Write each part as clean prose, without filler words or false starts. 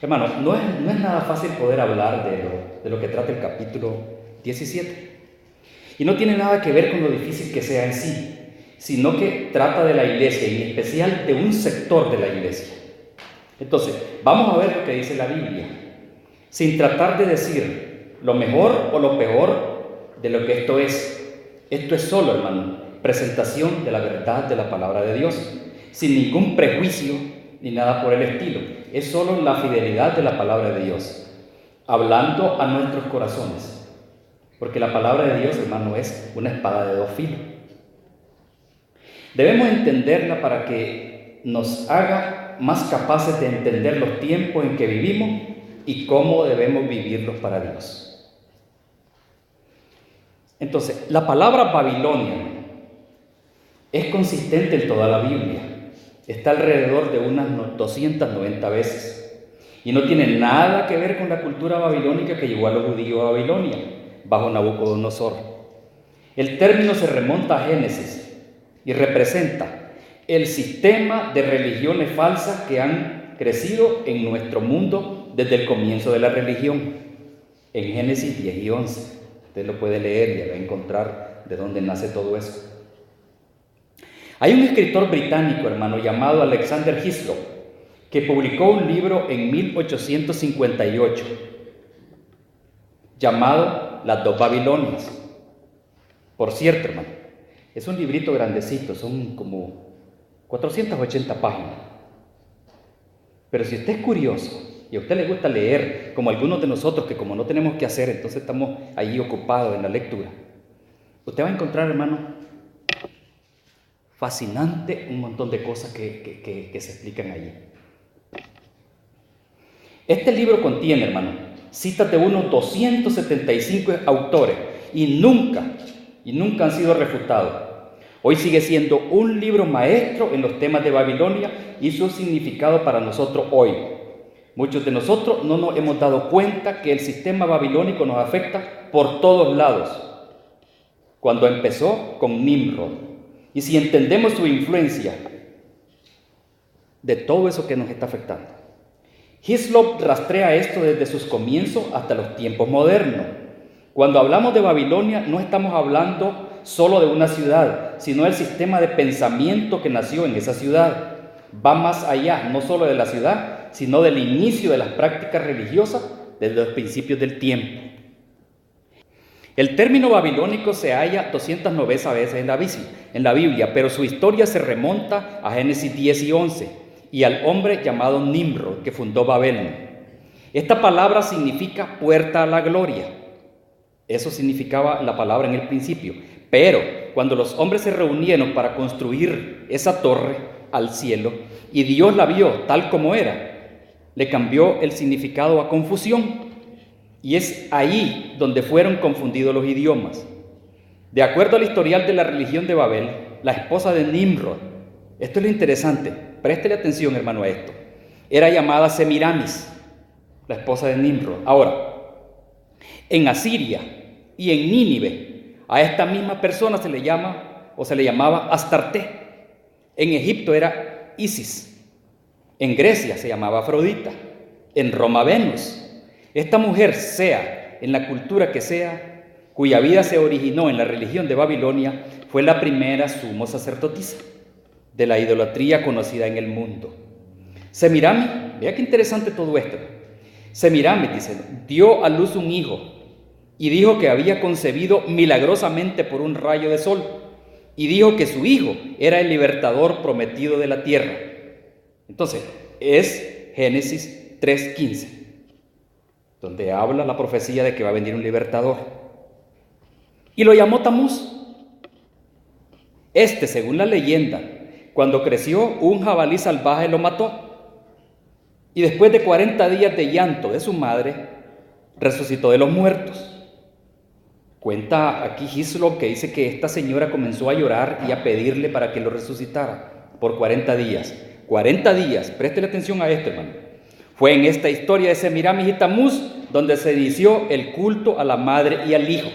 Hermano, no es nada fácil poder hablar de lo que trata el capítulo 17. Y no tiene nada que ver con lo difícil que sea en sí, sino que trata de la iglesia y en especial de un sector de la iglesia. Entonces, vamos a ver lo que dice la Biblia, sin tratar de decir lo mejor o lo peor de lo que esto es. Esto es solo, hermano, presentación de la verdad de la palabra de Dios, sin ningún prejuicio ni nada por el estilo. Es solo la fidelidad de la palabra de Dios, hablando a nuestros corazones. Porque la palabra de Dios, hermano, es una espada de dos filos. Debemos entenderla para que nos haga más capaces de entender los tiempos en que vivimos y cómo debemos vivirlos para Dios. Entonces, la palabra Babilonia es consistente en toda la Biblia. Está alrededor de unas 290 veces. Y no tiene nada que ver con la cultura babilónica que llevó a los judíos a Babilonia bajo Nabucodonosor. El término se remonta a Génesis y representa el sistema de religiones falsas que han crecido en nuestro mundo desde el comienzo de la religión. En Génesis 10 y 11. Usted lo puede leer y va a encontrar de dónde nace todo eso. Hay un escritor británico, hermano, llamado Alexander Hislop, que publicó un libro en 1858 llamado Las dos Babilonias. Por cierto, hermano, es un librito grandecito, son como 480 páginas. Pero si usted es curioso y a usted le gusta leer, como algunos de nosotros que como no tenemos que hacer, entonces estamos ahí ocupados en la lectura, usted va a encontrar, hermano, fascinante un montón de cosas que se explican allí. Este libro contiene, hermano, citas de unos 275 autores y nunca han sido refutados. Hoy sigue siendo un libro maestro en los temas de Babilonia y su significado para nosotros hoy. Muchos de nosotros no nos hemos dado cuenta que el sistema babilónico nos afecta por todos lados. Cuando empezó con Nimrod. Y si entendemos su influencia de todo eso que nos está afectando. Hislop rastrea esto desde sus comienzos hasta los tiempos modernos. Cuando hablamos de Babilonia, no estamos hablando solo de una ciudad, sino del sistema de pensamiento que nació en esa ciudad. Va más allá, no solo de la ciudad, sino del inicio de las prácticas religiosas desde los principios del tiempo. El término babilónico se halla 290 veces en la Biblia, pero su historia se remonta a Génesis 10 y 11 y al hombre llamado Nimrod que fundó Babel. Esta palabra significa puerta a la gloria. Eso significaba la palabra en el principio. Pero cuando los hombres se reunieron para construir esa torre al cielo y Dios la vio tal como era, le cambió el significado a confusión. Y es ahí donde fueron confundidos los idiomas. De acuerdo al historial de la religión de Babel, la esposa de Nimrod, esto es lo interesante, préstele atención, hermano, a esto, era llamada Semiramis, la esposa de Nimrod. Ahora, en Asiria y en Nínive, a esta misma persona se le llamaba Astarte. En Egipto era Isis. En Grecia se llamaba Afrodita. En Roma, Venus. Esta mujer, sea en la cultura que sea, cuya vida se originó en la religión de Babilonia, fue la primera sumo sacerdotisa de la idolatría conocida en el mundo. Semiramis, vea qué interesante todo esto. Semiramis, dice, dio a luz un hijo y dijo que había concebido milagrosamente por un rayo de sol y dijo que su hijo era el libertador prometido de la tierra. Entonces, es Génesis 3:15. Donde habla la profecía de que va a venir un libertador. Y lo llamó Tamuz. Según la leyenda, cuando creció, un jabalí salvaje lo mató. Y después de 40 días de llanto de su madre, resucitó de los muertos. Cuenta aquí Hislop que dice que esta señora comenzó a llorar y a pedirle para que lo resucitara por 40 días. 40 días, préstele atención a esto, hermano. Fue en esta historia de Semiramis y Tamuz donde se inició el culto a la madre y al hijo,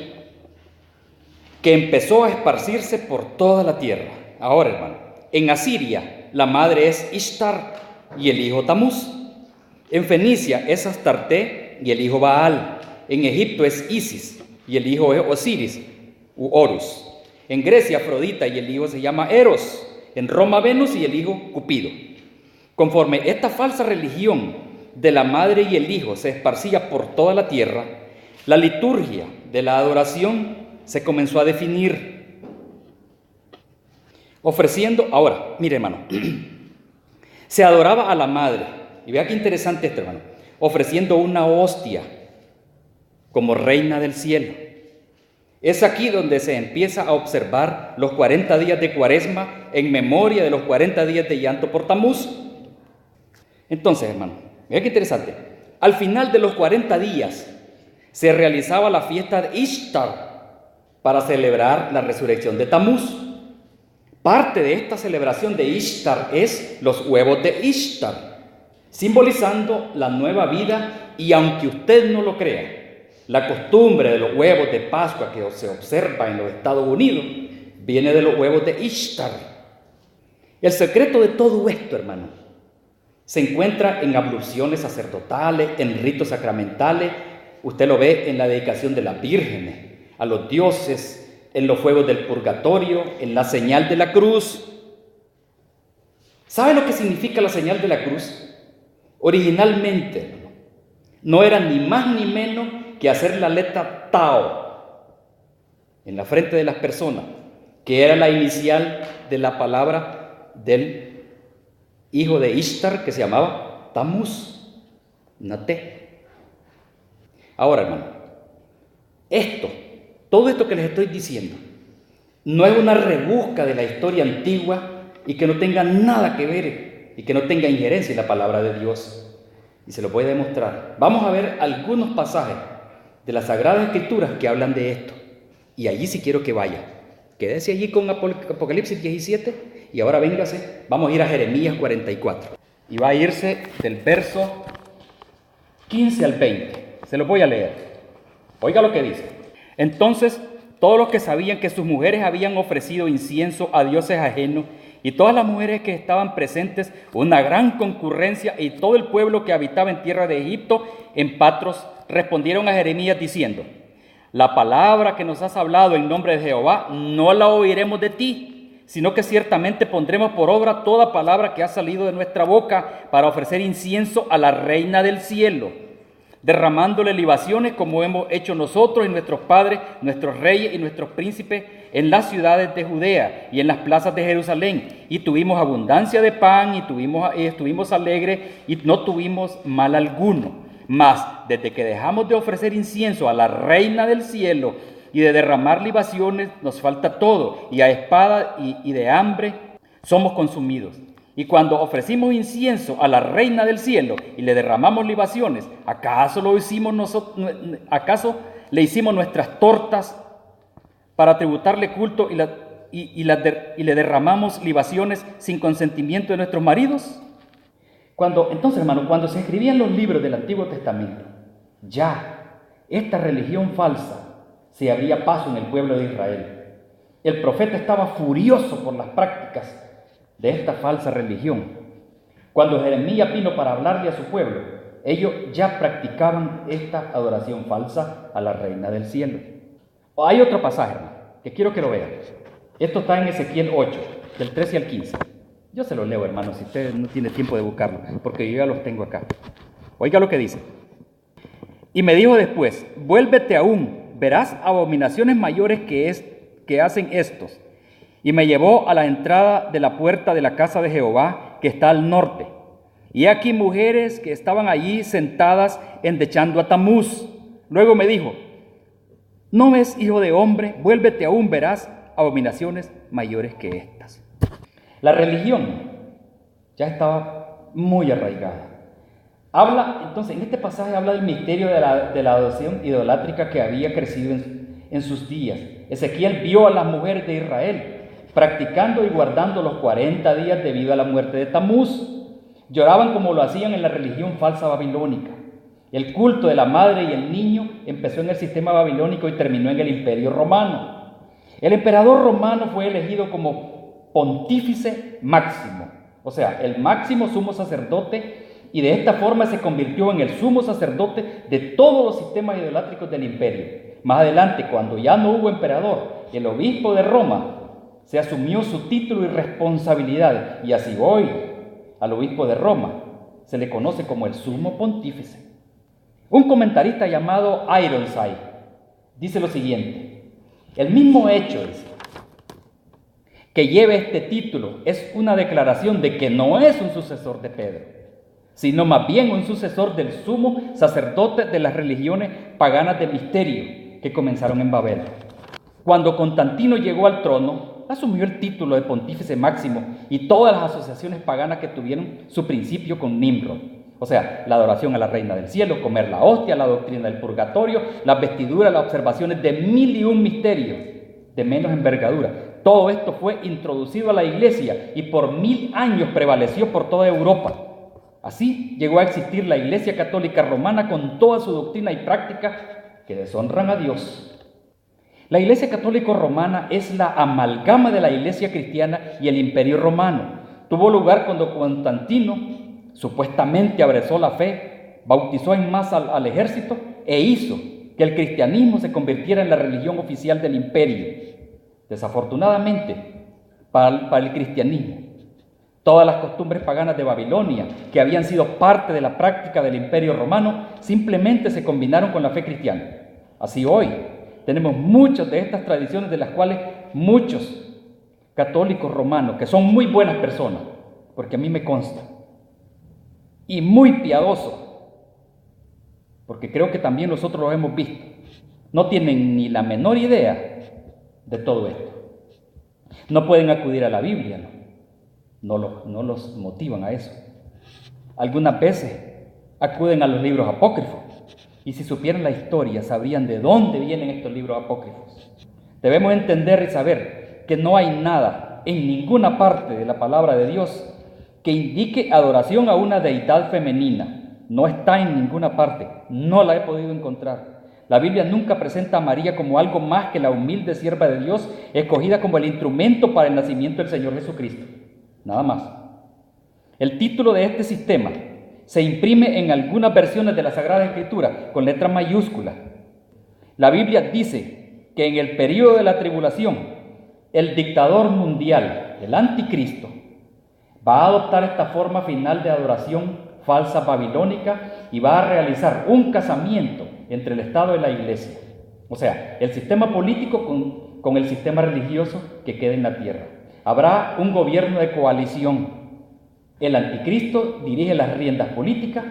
que empezó a esparcirse por toda la tierra. Ahora, hermano, en Asiria la madre es Ishtar y el hijo Tamuz. En Fenicia es Astarte y el hijo Baal. En Egipto es Isis y el hijo es Osiris u Horus. En Grecia Afrodita y el hijo se llama Eros. En Roma Venus y el hijo Cupido. Conforme esta falsa religión de la madre y el hijo se esparcía por toda la tierra, la liturgia de la adoración se comenzó a definir. Ofreciendo, ahora, mire hermano, se adoraba a la madre, y vea qué interesante esto hermano, ofreciendo una hostia como reina del cielo. Es aquí donde se empieza a observar los 40 días de Cuaresma en memoria de los 40 días de llanto por Tamuz. Entonces, hermano, mira qué interesante. Al final de los 40 días se realizaba la fiesta de Ishtar para celebrar la resurrección de Tamuz. Parte de esta celebración de Ishtar es los huevos de Ishtar, simbolizando la nueva vida, y aunque usted no lo crea, la costumbre de los huevos de Pascua que se observa en los Estados Unidos viene de los huevos de Ishtar. El secreto de todo esto, hermano, se encuentra en abluciones sacerdotales, en ritos sacramentales. Usted lo ve en la dedicación de las vírgenes a los dioses, en los fuegos del purgatorio, en la señal de la cruz. ¿Sabe lo que significa la señal de la cruz? Originalmente no era ni más ni menos que hacer la letra Tao en la frente de las personas, que era la inicial de la palabra del hijo de Ishtar, que se llamaba Tamuz, una T. Ahora, hermano, todo esto que les estoy diciendo, no es una rebusca de la historia antigua y que no tenga nada que ver y que no tenga injerencia en la palabra de Dios. Y se lo voy a demostrar. Vamos a ver algunos pasajes de las Sagradas Escrituras que hablan de esto. Y allí sí quiero que vaya. Quédese allí con Apocalipsis 17 y ahora véngase. Vamos a ir a Jeremías 44. Y va a irse del verso 15 al 20. Se lo voy a leer. Oiga lo que dice. Entonces, todos los que sabían que sus mujeres habían ofrecido incienso a dioses ajenos, y todas las mujeres que estaban presentes, una gran concurrencia, y todo el pueblo que habitaba en tierra de Egipto, en Patros, respondieron a Jeremías diciendo: la palabra que nos has hablado en nombre de Jehová no la oiremos de ti, sino que ciertamente pondremos por obra toda palabra que ha salido de nuestra boca para ofrecer incienso a la reina del cielo, derramándole libaciones como hemos hecho nosotros y nuestros padres, nuestros reyes y nuestros príncipes en las ciudades de Judea y en las plazas de Jerusalén. Y tuvimos abundancia de pan y estuvimos alegres y no tuvimos mal alguno. Mas desde que dejamos de ofrecer incienso a la reina del cielo y de derramar libaciones, nos falta todo, y a espada y de hambre somos consumidos. Y cuando ofrecimos incienso a la reina del cielo y le derramamos libaciones, ¿acaso le hicimos nuestras tortas para tributarle culto y le derramamos libaciones sin consentimiento de nuestros maridos? Entonces, hermano, cuando se escribían los libros del Antiguo Testamento, ya esta religión falsa se abría paso en el pueblo de Israel. El profeta estaba furioso por las prácticas de esta falsa religión. Cuando Jeremías vino para hablarle a su pueblo, ellos ya practicaban esta adoración falsa a la reina del cielo. Hay otro pasaje, hermano, que quiero que lo vean. Esto está en Ezequiel 8, del 13 al 15. Yo se lo leo, hermano, si usted no tiene tiempo de buscarlo, porque yo ya los tengo acá. Oiga lo que dice. Y me dijo después: vuélvete aún, verás abominaciones mayores que hacen estos. Y me llevó a la entrada de la puerta de la casa de Jehová, que está al norte. Y aquí mujeres que estaban allí sentadas endechando a Tamuz. Luego me dijo: ¿no ves, hijo de hombre? Vuélvete aún, verás abominaciones mayores que estas. La religión ya estaba muy arraigada. Entonces, en este pasaje habla del misterio de la adoración idolátrica que había crecido en sus días. Ezequiel vio a las mujeres de Israel practicando y guardando los 40 días debido a la muerte de Tamuz. Lloraban como lo hacían en la religión falsa babilónica. El culto de la madre y el niño empezó en el sistema babilónico y terminó en el Imperio Romano. El emperador romano fue elegido como pontífice máximo, o sea, el máximo sumo sacerdote y de esta forma se convirtió en el sumo sacerdote de todos los sistemas idolátricos del imperio. Más adelante, cuando ya no hubo emperador, el obispo de Roma se asumió su título y responsabilidad, y así hoy al obispo de Roma se le conoce como el sumo pontífice. Un comentarista llamado Ironside dice lo siguiente: el mismo hecho que lleve este título es una declaración de que no es un sucesor de Pedro, sino más bien un sucesor del sumo sacerdote de las religiones paganas de misterio que comenzaron en Babel. Cuando Constantino llegó al trono, asumió el título de pontífice máximo y todas las asociaciones paganas que tuvieron su principio con Nimrod. O sea, la adoración a la reina del cielo, comer la hostia, la doctrina del purgatorio, las vestiduras, las observaciones de 1001 misterios de menos envergadura. Todo esto fue introducido a la iglesia y por 1000 años prevaleció por toda Europa. Así llegó a existir la Iglesia Católica Romana con toda su doctrina y práctica que deshonran a Dios. La Iglesia Católica Romana es la amalgama de la Iglesia cristiana y el Imperio Romano. Tuvo lugar cuando Constantino supuestamente abrazó la fe, bautizó en masa al ejército e hizo que el cristianismo se convirtiera en la religión oficial del imperio. Desafortunadamente, para el cristianismo, todas las costumbres paganas de Babilonia, que habían sido parte de la práctica del Imperio Romano, simplemente se combinaron con la fe cristiana. Así hoy tenemos muchas de estas tradiciones de las cuales muchos católicos romanos, que son muy buenas personas, porque a mí me consta, y muy piadosos, porque creo que también nosotros lo hemos visto, no tienen ni la menor idea de todo esto. No pueden acudir a la Biblia, no los motivan a eso. Algunas veces acuden a los libros apócrifos, y si supieran la historia sabrían de dónde vienen estos libros apócrifos. Debemos entender y saber que no hay nada en ninguna parte de la palabra de Dios que indique adoración a una deidad femenina. No está en ninguna parte, no la he podido encontrar. La Biblia nunca presenta a María como algo más que la humilde sierva de Dios, escogida como el instrumento para el nacimiento del Señor Jesucristo. Nada más. El título de este sistema se imprime en algunas versiones de la Sagrada Escritura con letras mayúsculas. La Biblia dice que en el período de la tribulación, el dictador mundial, el anticristo, va a adoptar esta forma final de adoración falsa babilónica y va a realizar un casamiento entre el Estado y la Iglesia. O sea, el sistema político con el sistema religioso que queda en la tierra. Habrá un gobierno de coalición. El anticristo dirige las riendas políticas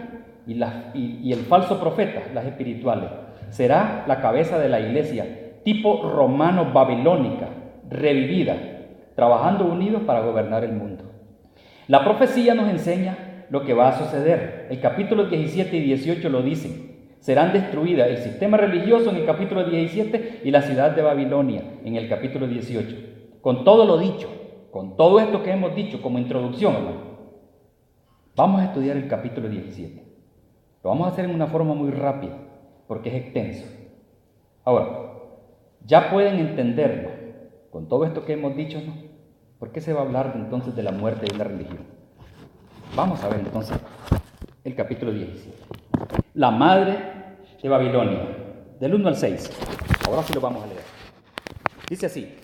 y el falso profeta, las espirituales, será la cabeza de la iglesia, tipo romano-babilónica, revivida, trabajando unidos para gobernar el mundo. La profecía nos enseña lo que va a suceder. El capítulo 17 y 18 lo dicen. Serán destruidas el sistema religioso en el capítulo 17 y la ciudad de Babilonia en el capítulo 18. Con todo lo dicho, con todo esto que hemos dicho como introducción, hermano, vamos a estudiar el capítulo 17. Lo vamos a hacer en una forma muy rápida, porque es extenso. Ahora, ya pueden entenderlo, con todo esto que hemos dicho, ¿no? ¿Por qué se va a hablar entonces de la muerte de una religión? Vamos a ver entonces el capítulo 17. La madre de Babilonia, del 1 al 6. Ahora sí lo vamos a leer. Dice así: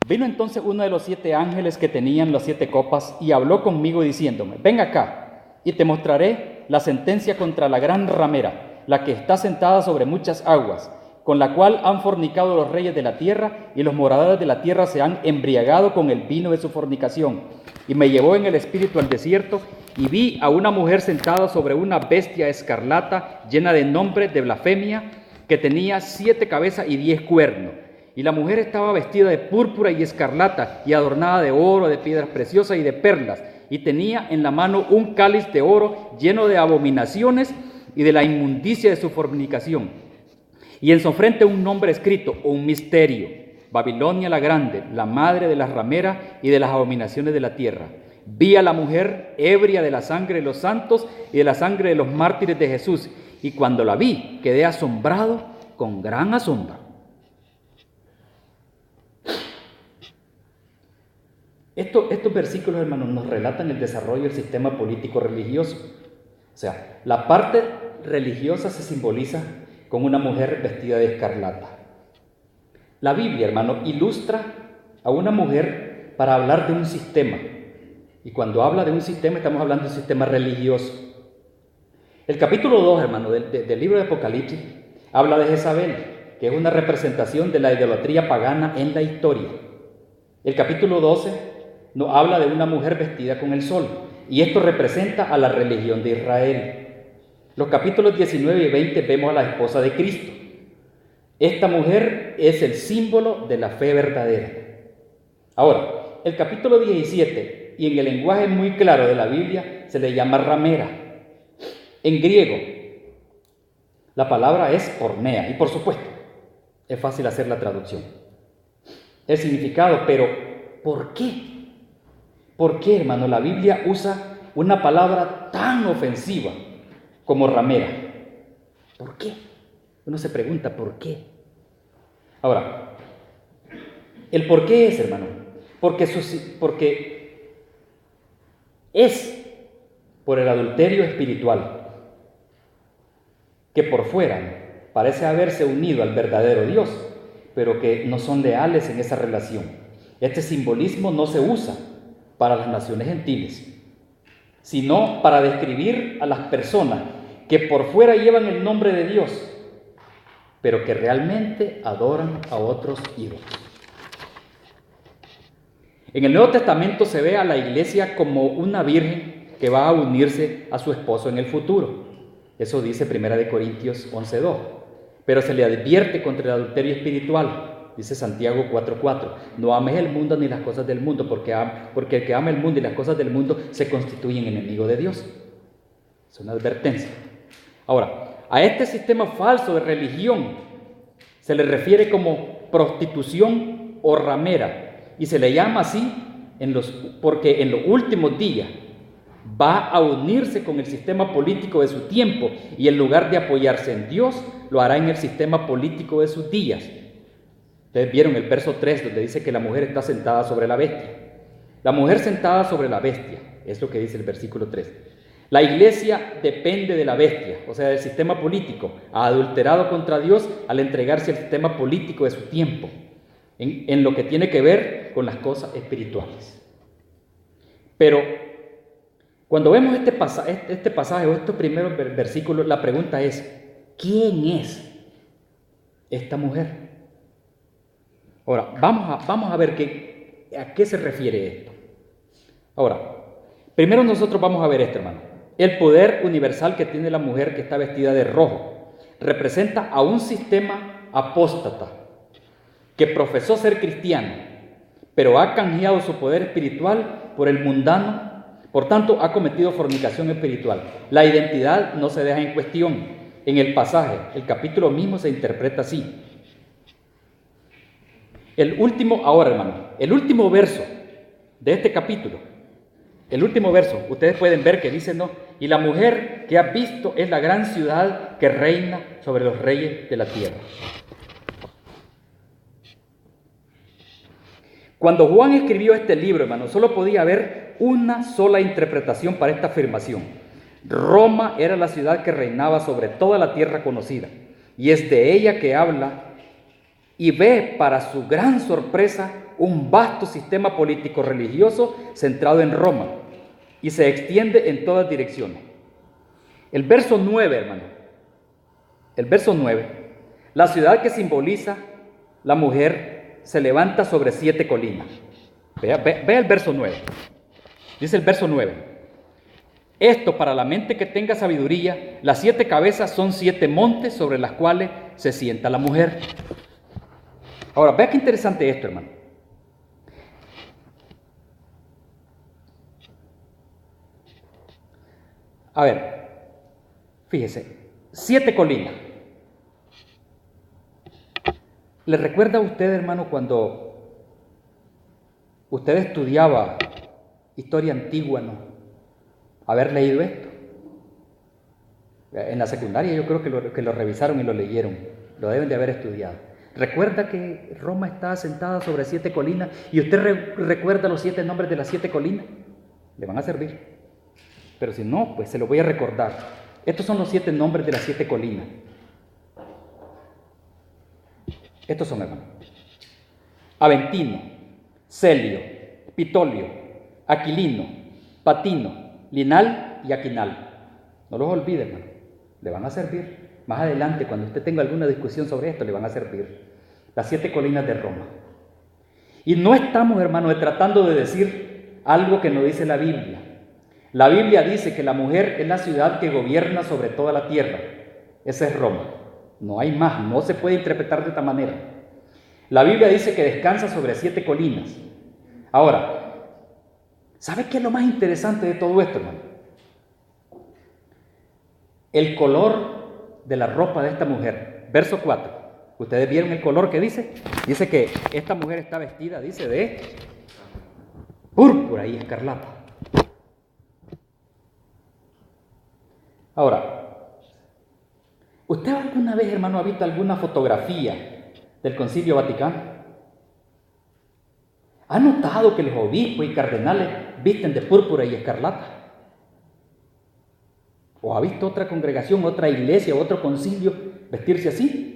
vino entonces uno de los 7 ángeles que tenían las 7 copas y habló conmigo diciéndome: ven acá y te mostraré la sentencia contra la gran ramera, la que está sentada sobre muchas aguas, con la cual han fornicado los reyes de la tierra, y los moradores de la tierra se han embriagado con el vino de su fornicación. Y me llevó en el espíritu al desierto, y vi a una mujer sentada sobre una bestia escarlata, llena de nombres de blasfemia, que tenía 7 cabezas y 10 cuernos. Y la mujer estaba vestida de púrpura y escarlata, y adornada de oro, de piedras preciosas y de perlas, y tenía en la mano un cáliz de oro lleno de abominaciones y de la inmundicia de su fornicación. Y en su frente un nombre escrito, o un misterio: Babilonia la grande, la madre de las rameras y de las abominaciones de la tierra. Vi a la mujer ebria de la sangre de los santos y de la sangre de los mártires de Jesús, y cuando la vi quedé asombrado con gran asombro. Estos versículos, hermanos, nos relatan el desarrollo del sistema político religioso O sea, la parte religiosa se simboliza con una mujer vestida de escarlata. La Biblia, hermano, ilustra a una mujer para hablar de un sistema. Y cuando habla de un sistema, estamos hablando de un sistema religioso. El capítulo 2, hermano, del libro de Apocalipsis, habla de Jezabel, que es una representación de la idolatría pagana en la historia. El capítulo 12 nos habla de una mujer vestida con el sol, y esto representa a la religión de Israel. Los capítulos 19 y 20 vemos a la esposa de Cristo. Esta mujer es el símbolo de la fe verdadera. Ahora, el capítulo 17, y en el lenguaje muy claro de la Biblia, se le llama ramera. En griego, la palabra es pornea, y por supuesto, es fácil hacer la traducción. El significado, pero ¿por qué? ¿Por qué, hermano, la Biblia usa una palabra tan ofensiva como ramera? ¿Por qué? Uno se pregunta, ¿por qué? Ahora, el por qué es, hermano, porque es por el adulterio espiritual, que por fuera parece haberse unido al verdadero Dios, pero que no son leales en esa relación. Este simbolismo no se usa para las naciones gentiles, sino para describir a las personas que por fuera llevan el nombre de Dios, pero que realmente adoran a otros ídolos. En el Nuevo Testamento se ve a la iglesia como una virgen que va a unirse a su esposo en el futuro. Eso dice 1 Corintios 11:2. Pero se le advierte contra el adulterio espiritual. Dice Santiago 4:4. No ames el mundo ni las cosas del mundo, porque el que ama el mundo y las cosas del mundo se constituyen enemigo de Dios. Es una advertencia. Ahora, a este sistema falso de religión se le refiere como prostitución o ramera, y se le llama así porque en los últimos días va a unirse con el sistema político de su tiempo, y en lugar de apoyarse en Dios, lo hará en el sistema político de sus días. Ustedes vieron el verso 3, donde dice que la mujer está sentada sobre la bestia. La mujer sentada sobre la bestia, es lo que dice el versículo 3. La iglesia depende de la bestia, o sea, del sistema político. Ha adulterado contra Dios al entregarse al sistema político de su tiempo, en lo que tiene que ver con las cosas espirituales. Pero cuando vemos este pasaje o estos primeros versículos, la pregunta es, ¿quién es esta mujer? Ahora, vamos a ver a qué se refiere esto. Ahora, primero nosotros vamos a ver esto, hermano. El poder universal que tiene la mujer que está vestida de rojo representa a un sistema apóstata que profesó ser cristiano, pero ha canjeado su poder espiritual por el mundano, por tanto ha cometido fornicación espiritual. La identidad no se deja en cuestión. En el pasaje, el capítulo mismo se interpreta así. El último verso de este capítulo, ustedes pueden ver que dice, no, y la mujer que has visto es la gran ciudad que reina sobre los reyes de la tierra. Cuando Juan escribió este libro, hermano, solo podía haber una sola interpretación para esta afirmación. Roma era la ciudad que reinaba sobre toda la tierra conocida, y es de ella que habla, y ve para su gran sorpresa un vasto sistema político religioso centrado en Roma, y se extiende en todas direcciones. El verso 9, hermano, la ciudad que simboliza la mujer se levanta sobre 7 colinas. Vea el verso 9. Dice el verso 9. Esto, para la mente que tenga sabiduría, las 7 cabezas son 7 montes sobre las cuales se sienta la mujer. Ahora, vea qué interesante esto, hermano. A ver, fíjese, 7 colinas. ¿Le recuerda a usted, hermano, cuando usted estudiaba historia antigua, no? Haber leído esto. En la secundaria yo creo que lo revisaron y lo leyeron. Lo deben de haber estudiado. ¿Recuerda que Roma está asentada sobre 7 colinas? ¿Y usted recuerda los 7 nombres de las 7 colinas? Le van a servir. pero si no, pues se lo voy a recordar. Estos son los 7 nombres de las 7 colinas. Estos son, hermanos: Aventino, Celio, Pitolio, Aquilino, Patino, Linal y Aquinal. No los olvide, hermano. Le van a servir. Más adelante, cuando usted tenga alguna discusión sobre esto, le van a servir. Las 7 colinas de Roma. Y no estamos, hermanos, tratando de decir algo que no dice la Biblia. La Biblia dice que la mujer es la ciudad que gobierna sobre toda la tierra. Esa es Roma. No hay más, no se puede interpretar de esta manera. La Biblia dice que descansa sobre 7 colinas. Ahora, ¿sabe qué es lo más interesante de todo esto, hermano? El color de la ropa de esta mujer. Verso 4. ¿Ustedes vieron el color que dice? Dice que esta mujer está vestida, dice, de púrpura y escarlata. Ahora, ¿usted alguna vez, hermano, ha visto alguna fotografía del Concilio Vaticano? ¿Ha notado que los obispos y cardenales visten de púrpura y escarlata? ¿O ha visto otra congregación, otra iglesia, otro concilio vestirse así?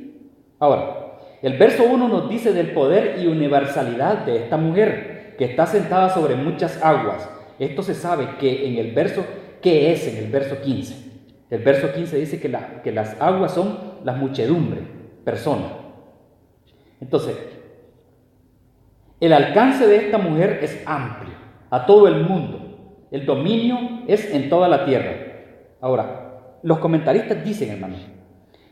Ahora, el verso 1 nos dice del poder y universalidad de esta mujer, que está sentada sobre muchas aguas. Esto se sabe que en el verso, ¿qué es en el verso 15? El verso 15 dice que las aguas son la muchedumbre, personas. Entonces, el alcance de esta mujer es amplio, a todo el mundo. El dominio es en toda la tierra. Ahora, los comentaristas dicen, hermanos,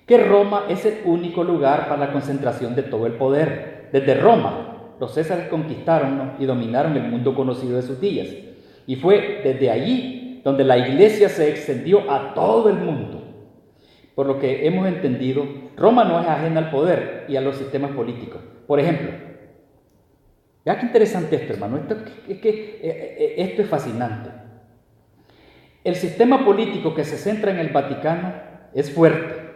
que Roma es el único lugar para la concentración de todo el poder. Desde Roma, los césares conquistaron y dominaron el mundo conocido de sus días. Y fue desde allí donde la iglesia se extendió a todo el mundo. Por lo que hemos entendido, Roma no es ajena al poder y a los sistemas políticos. Por ejemplo, vea qué interesante esto, hermano. Esto es fascinante. El sistema político que se centra en el Vaticano es fuerte.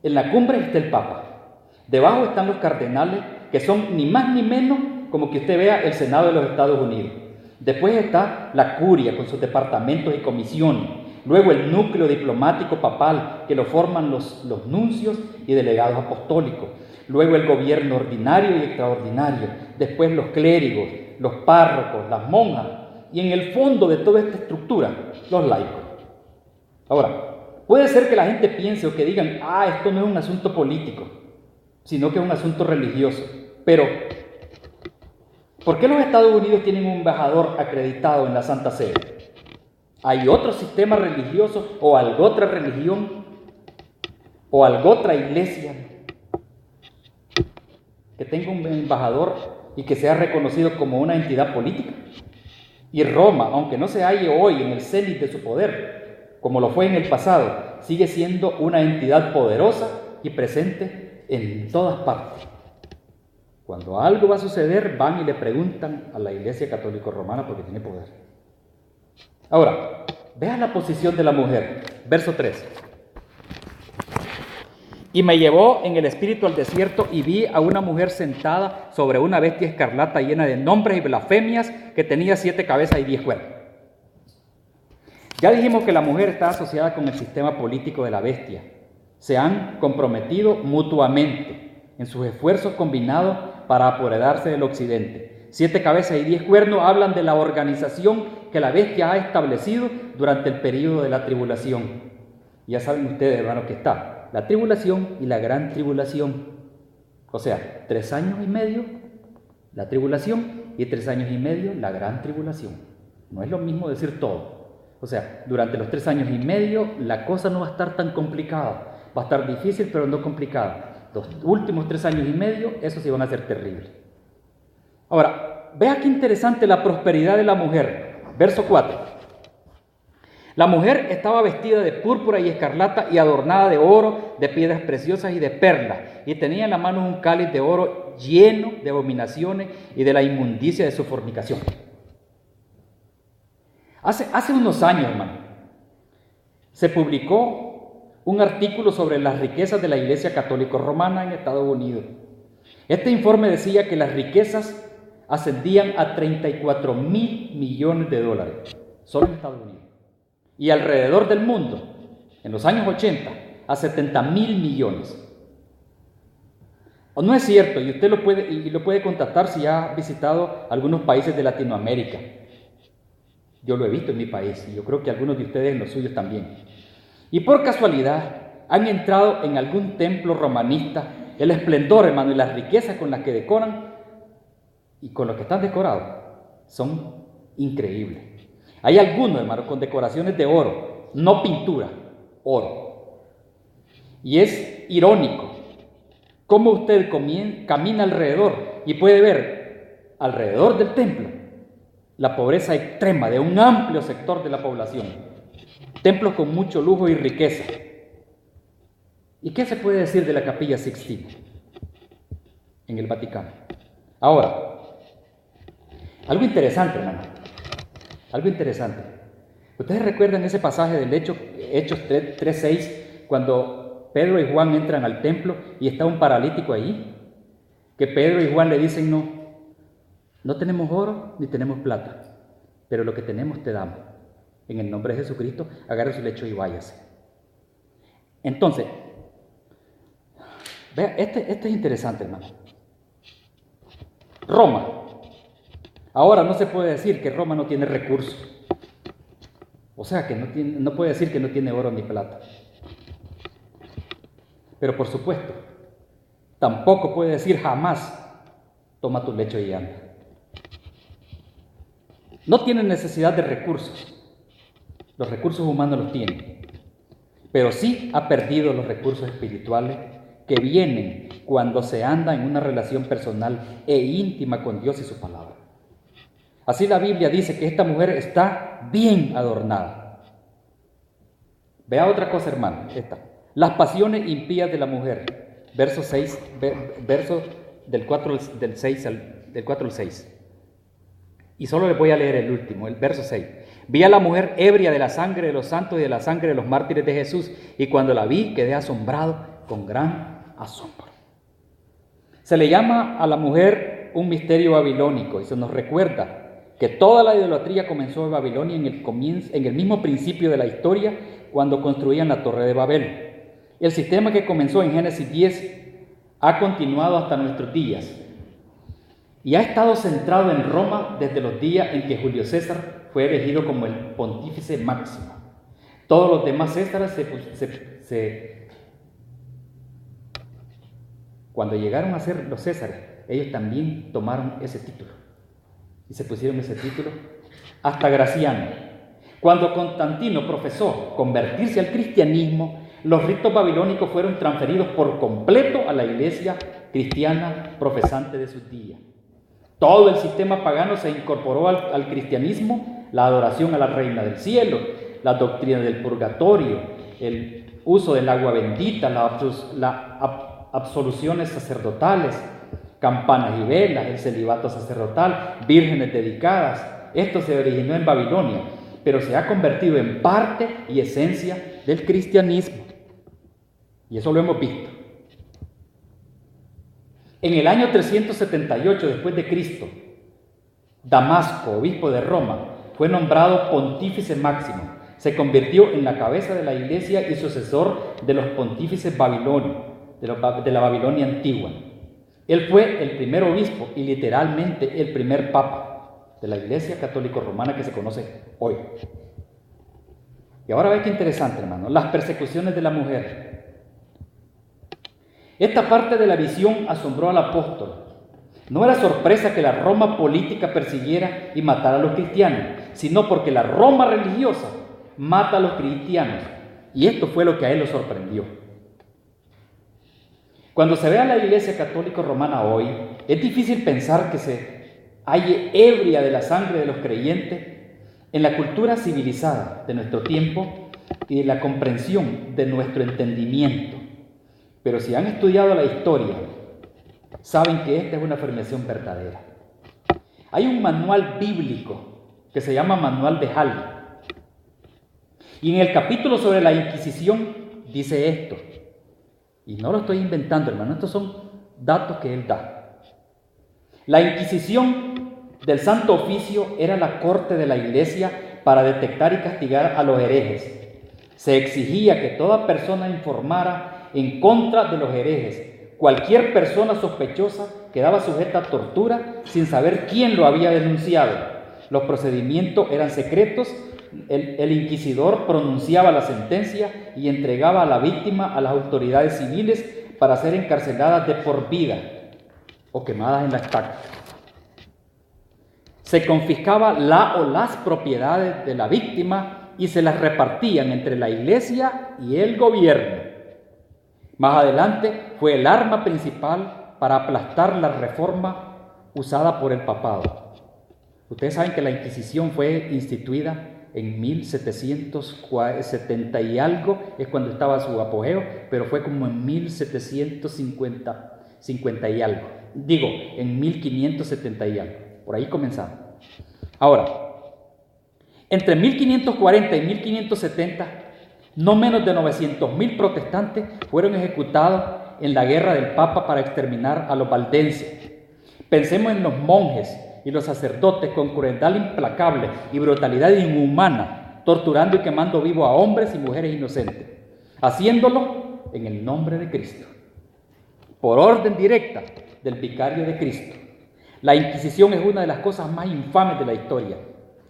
En la cumbre está el Papa. Debajo están los cardenales, que son ni más ni menos como que usted vea el Senado de los Estados Unidos. Después está la curia con sus departamentos y comisiones. Luego el núcleo diplomático papal, que lo forman los nuncios y delegados apostólicos. Luego el gobierno ordinario y extraordinario. Después los clérigos, los párrocos, las monjas. Y en el fondo de toda esta estructura, los laicos. Ahora, puede ser que la gente piense o que digan, esto no es un asunto político, sino que es un asunto religioso. Pero, ¿por qué los Estados Unidos tienen un embajador acreditado en la Santa Sede? ¿Hay otro sistema religioso o alguna otra religión o alguna otra iglesia que tenga un embajador y que sea reconocido como una entidad política? Y Roma, aunque no se halle hoy en el cénit de su poder, como lo fue en el pasado, sigue siendo una entidad poderosa y presente en todas partes. Cuando algo va a suceder, van y le preguntan a la Iglesia Católica Romana porque tiene poder. Ahora, vean la posición de la mujer. Verso 3. Y me llevó en el espíritu al desierto y vi a una mujer sentada sobre una bestia escarlata llena de nombres y blasfemias que tenía 7 cabezas y 10 cuernos. Ya dijimos que la mujer está asociada con el sistema político de la bestia. Se han comprometido mutuamente en sus esfuerzos combinados para apoderarse del occidente. 7 cabezas y 10 cuernos hablan de la organización que la bestia ha establecido durante el período de la tribulación. Ya saben ustedes, hermanos, que está la tribulación y la gran tribulación. O sea, 3 años y medio la tribulación y 3 años y medio la gran tribulación. No es lo mismo decir todo. O sea, durante los 3 años y medio la cosa no va a estar tan complicada. Va a estar difícil, pero no complicada. Los últimos 3 años y medio, esos sí van a ser terribles. Ahora, vea qué interesante la prosperidad de la mujer. Verso 4. La mujer estaba vestida de púrpura y escarlata y adornada de oro, de piedras preciosas y de perlas, y tenía en la mano un cáliz de oro lleno de abominaciones y de la inmundicia de su fornicación. Hace unos años, hermano, se publicó un artículo sobre las riquezas de la Iglesia Católica Romana en Estados Unidos. Este informe decía que las riquezas ascendían a $34,000 millones, solo en Estados Unidos. y alrededor del mundo, en los años 80, a 70.000 millones. ¿O no es cierto? Y usted lo puede contactar si ha visitado algunos países de Latinoamérica. Yo lo he visto en mi país y yo creo que algunos de ustedes en los suyos también. Y por casualidad han entrado en algún templo romanista. El esplendor, hermano, y las riquezas con las que decoran y con los que están decorados son increíbles. Hay algunos, hermano, con decoraciones de oro, no pintura, oro. Y es irónico cómo usted camina alrededor y puede ver alrededor del templo la pobreza extrema de un amplio sector de la población. Templos con mucho lujo y riqueza. ¿Y qué se puede decir de la Capilla Sixtina en el Vaticano? Ahora, algo interesante, hermano. Algo interesante. ¿Ustedes recuerdan ese pasaje del Hechos 3:6, cuando Pedro y Juan entran al templo y está un paralítico ahí? Que Pedro y Juan le dicen, no tenemos oro ni tenemos plata, pero lo que tenemos te damos. En el nombre de Jesucristo, agarre su lecho y váyase. Entonces, vea, este es interesante, hermano. Roma. Ahora no se puede decir que Roma no tiene recursos. O sea, que no puede decir que no tiene oro ni plata. Pero por supuesto, tampoco puede decir jamás, toma tu lecho y anda. No tiene necesidad de recursos. Los recursos humanos los tiene. Pero sí ha perdido los recursos espirituales que vienen cuando se anda en una relación personal e íntima con Dios y su palabra. Así la Biblia dice que esta mujer está bien adornada. Vea otra cosa, hermano, las pasiones impías de la mujer, verso 6, verso del 4 al 6. Y solo les voy a leer el último, el verso 6. Vi a la mujer ebria de la sangre de los santos y de la sangre de los mártires de Jesús, y cuando la vi quedé asombrado con gran asombro. Se le llama a la mujer un misterio babilónico y se nos recuerda que toda la idolatría comenzó en Babilonia en el mismo principio de la historia, cuando construían la Torre de Babel. El sistema que comenzó en Génesis 10 ha continuado hasta nuestros días y ha estado centrado en Roma desde los días en que Julio César fue elegido como el pontífice máximo. Todos los demás Césares cuando llegaron a ser los Césares, ellos también tomaron ese título y se pusieron ese título hasta Graciano. Cuando Constantino profesó convertirse al cristianismo, los ritos babilónicos fueron transferidos por completo a la iglesia cristiana profesante de sus días. Todo el sistema pagano se incorporó al cristianismo, la adoración a la reina del cielo, la doctrina del purgatorio, el uso del agua bendita, las absoluciones sacerdotales, campanas y velas, el celibato sacerdotal, vírgenes dedicadas. Esto se originó en Babilonia, pero se ha convertido en parte y esencia del cristianismo. Y eso lo hemos visto. En el año 378 después de Cristo, Damasco, obispo de Roma, fue nombrado pontífice máximo. Se convirtió en la cabeza de la iglesia y sucesor de los pontífices babilonios, de la Babilonia antigua. Él fue el primer obispo y literalmente el primer papa de la iglesia católica romana que se conoce hoy. Y ahora ve qué interesante, hermano, las persecuciones de la mujer. Esta parte de la visión asombró al apóstol. No era sorpresa que la Roma política persiguiera y matara a los cristianos, sino porque la Roma religiosa mata a los cristianos. Y esto fue lo que a él lo sorprendió. Cuando se ve a la Iglesia Católica Romana hoy, es difícil pensar que se halle ebria de la sangre de los creyentes en la cultura civilizada de nuestro tiempo y de la comprensión de nuestro entendimiento. Pero si han estudiado la historia, saben que esta es una afirmación verdadera. Hay un manual bíblico que se llama Manual de Halley. Y en el capítulo sobre la Inquisición dice esto. Y no lo estoy inventando, hermano, estos son datos que él da. La Inquisición del Santo Oficio era la corte de la iglesia para detectar y castigar a los herejes. Se exigía que toda persona informara en contra de los herejes. Cualquier persona sospechosa quedaba sujeta a tortura sin saber quién lo había denunciado. Los procedimientos eran secretos. El inquisidor pronunciaba la sentencia y entregaba a la víctima a las autoridades civiles para ser encarceladas de por vida o quemadas en la estaca. Se confiscaba la o las propiedades de la víctima y se las repartían entre la iglesia y el gobierno. Más adelante fue el arma principal para aplastar la reforma usada por el papado. Ustedes saben que la Inquisición fue instituida en 1770 y algo, es cuando estaba su apogeo, pero fue como en 1750 y algo. Digo, en 1570 y algo. Por ahí comenzamos. Ahora, entre 1540 y 1570, no menos de 900.000 protestantes fueron ejecutados en la guerra del Papa para exterminar a los valdenses. Pensemos en los monjes y los sacerdotes con crueldad implacable y brutalidad inhumana, torturando y quemando vivo a hombres y mujeres inocentes, haciéndolo en el nombre de Cristo, por orden directa del vicario de Cristo. La Inquisición es una de las cosas más infames de la historia.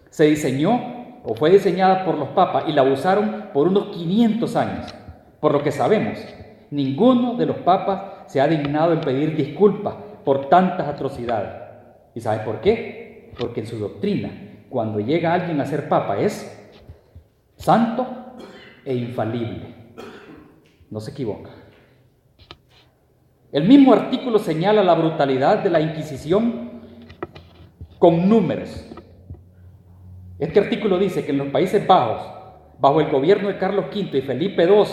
Se diseñó o fue diseñada por los papas y la usaron por unos 500 años. Por lo que sabemos, ninguno de los papas se ha dignado en pedir disculpas por tantas atrocidades. ¿Y sabe por qué? Porque en su doctrina, cuando llega alguien a ser papa, es santo e infalible. No se equivoca. El mismo artículo señala la brutalidad de la Inquisición con números. Este artículo dice que en los Países Bajos, bajo el gobierno de Carlos V y Felipe II,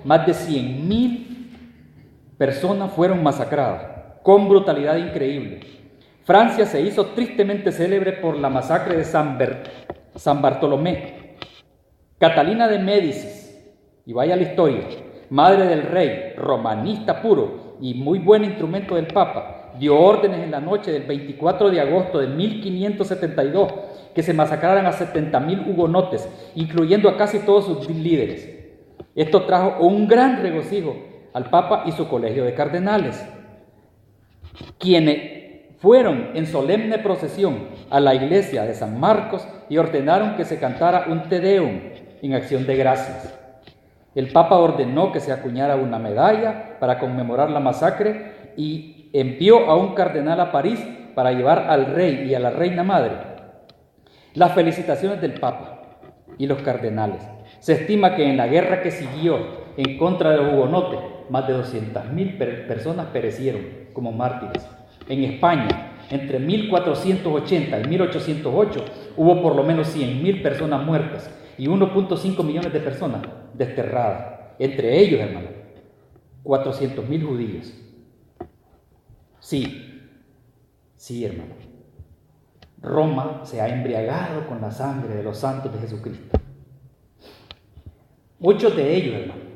más de 100.000 personas fueron masacradas con brutalidad increíble. Francia se hizo tristemente célebre por la masacre de San Bartolomé. Catalina de Médicis, y vaya la historia, madre del rey, romanista puro y muy buen instrumento del Papa, dio órdenes en la noche del 24 de agosto de 1572 que se masacraran a 70.000 hugonotes, incluyendo a casi todos sus líderes. Esto trajo un gran regocijo al Papa y su colegio de cardenales, quienes fueron en solemne procesión a la iglesia de San Marcos y ordenaron que se cantara un Te Deum en acción de gracias. El Papa ordenó que se acuñara una medalla para conmemorar la masacre y envió a un cardenal a París para llevar al rey y a la reina madre las felicitaciones del Papa y los cardenales. Se estima que en la guerra que siguió en contra de los hugonotes, más de 200.000 personas perecieron como mártires. En España, entre 1480 y 1808, hubo por lo menos 100.000 personas muertas y 1.5 millones de personas desterradas. Entre ellos, hermano, 400.000 judíos. Sí, hermano. Roma se ha embriagado con la sangre de los santos de Jesucristo. Muchos de ellos, hermano,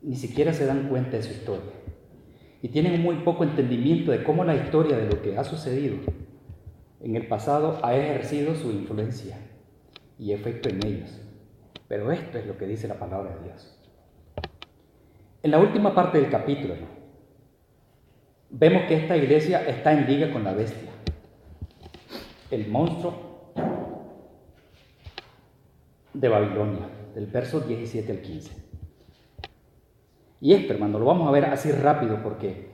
ni siquiera se dan cuenta de su historia y tienen muy poco entendimiento de cómo la historia de lo que ha sucedido en el pasado ha ejercido su influencia y efecto en ellos. Pero esto es lo que dice la palabra de Dios. En la última parte del capítulo, vemos que esta iglesia está en liga con la bestia, el monstruo de Babilonia, del verso 17 al 15. Y esto, hermano, lo vamos a ver así rápido porque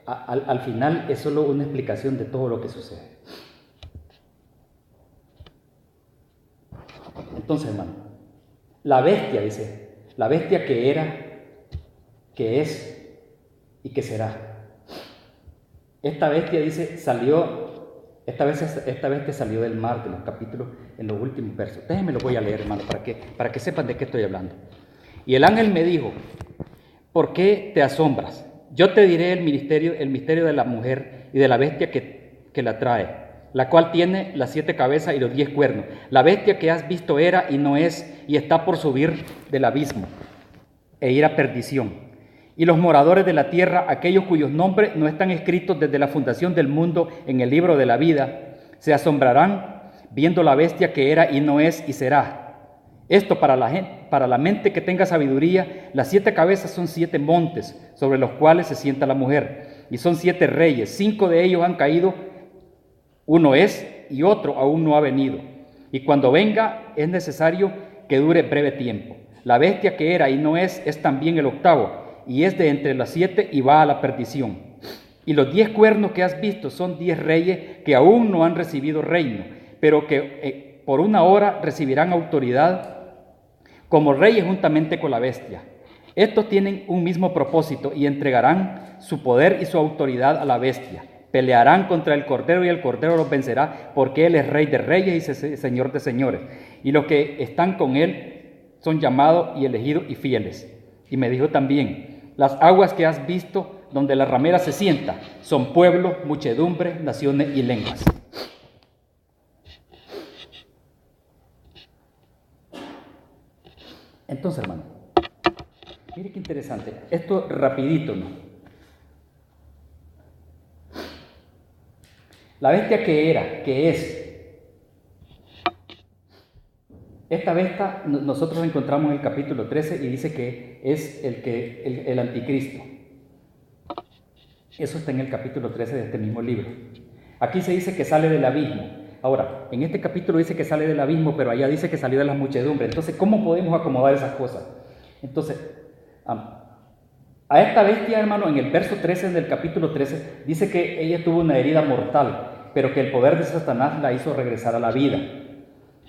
al final es solo una explicación de todo lo que sucede. Entonces, hermano, la bestia, dice, la bestia que era, que es y que será. Esta bestia, dice, esta bestia salió del mar, de los capítulos, en los últimos versos. Déjenme lo voy a leer, hermano, para que sepan de qué estoy hablando. Y el ángel me dijo: ¿por qué te asombras? Yo te diré el misterio de la mujer y de la bestia que la trae, la cual tiene las 7 cabezas y los 10 cuernos. La bestia que has visto era y no es, y está por subir del abismo e ir a perdición. Y los moradores de la tierra, aquellos cuyos nombres no están escritos desde la fundación del mundo en el libro de la vida, se asombrarán viendo la bestia que era y no es y será. Esto para la mente que tenga sabiduría, las 7 cabezas son 7 montes sobre los cuales se sienta la mujer, y son 7 reyes, 5 de ellos han caído, uno es y otro aún no ha venido. Y cuando venga es necesario que dure breve tiempo. La bestia que era y no es también el octavo, y es de entre las 7 y va a la perdición. Y los 10 cuernos que has visto son 10 reyes que aún no han recibido reino, pero que por una hora recibirán autoridad como reyes juntamente con la bestia. Estos tienen un mismo propósito y entregarán su poder y su autoridad a la bestia. Pelearán contra el Cordero y el Cordero los vencerá, porque Él es Rey de reyes y Señor de señores. Y los que están con Él son llamados y elegidos y fieles. Y me dijo también, las aguas que has visto donde la ramera se sienta son pueblos, muchedumbres, naciones y lenguas. Entonces, hermano, mire qué interesante. Esto rapidito, ¿no? La bestia que era, que es. Esta bestia nosotros la encontramos en el capítulo 13 y dice que es el anticristo. Eso está en el capítulo 13 de este mismo libro. Aquí se dice que sale del abismo. Ahora, en este capítulo dice que sale del abismo, pero allá dice que salió de las muchedumbres. Entonces, ¿cómo podemos acomodar esas cosas? Entonces, a esta bestia, hermano, en el verso 13 del capítulo 13, dice que ella tuvo una herida mortal, pero que el poder de Satanás la hizo regresar a la vida.